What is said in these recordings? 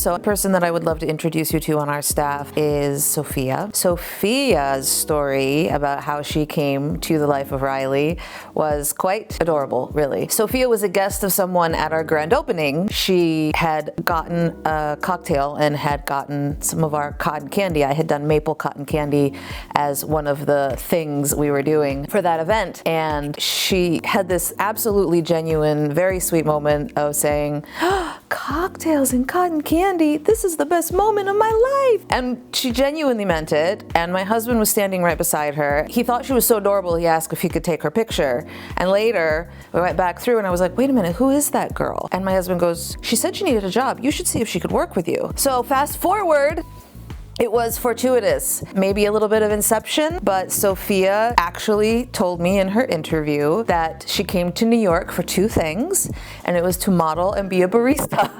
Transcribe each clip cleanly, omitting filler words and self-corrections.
So a person that I would love to introduce you to on our staff is Sofia. Sofia's story about how she came to the life of Riley was quite adorable, really. Sofia was a guest of someone at our grand opening. She had gotten a cocktail and had gotten some of our cotton candy. I had done maple cotton candy as one of the things we were doing for that event. And she had this absolutely genuine, very sweet moment of saying, cocktails and cotton candy, this is the best moment of my life. And she genuinely meant it. And my husband was standing right beside her. He thought she was so adorable, he asked if he could take her picture. And later, we went back through and I was like, wait a minute, who is that girl? And my husband goes, she said she needed a job. You should see if she could work with you. So fast forward, it was fortuitous, maybe a little bit of inception, but Sofia actually told me in her interview that she came to New York for two things, and it was to model and be a barista.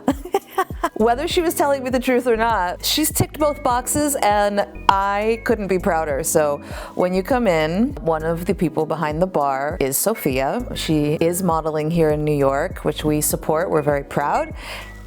Whether she was telling me the truth or not, she's ticked both boxes and I couldn't be prouder. So when you come in, one of the people behind the bar is Sofia. She is modeling here in New York, which we support. We're very proud.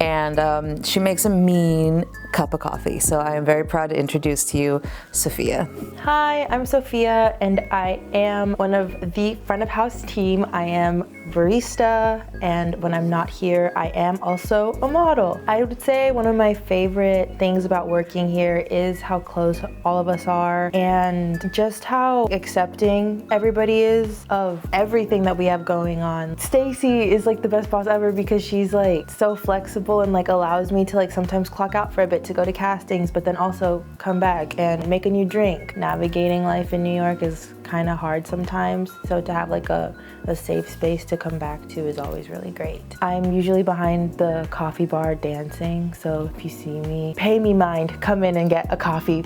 And she makes a mean cup of coffee. So I am very proud to introduce to you Sofia. Hi, I'm Sofia and I am one of the front of house team. I am barista, and when I'm not here, I am also a model. I would say one of my favorite things about working here is how close all of us are and just how accepting everybody is of everything that we have going on. Stacy is like the best boss ever because she's like so flexible and like allows me to like sometimes clock out for a bit to go to castings, but then also come back and make a new drink. Navigating life in New York is kind of hard sometimes, so to have like a safe space to come back to is always really great. I'm usually behind the coffee bar dancing, so if you see me, pay me mind, come in and get a coffee.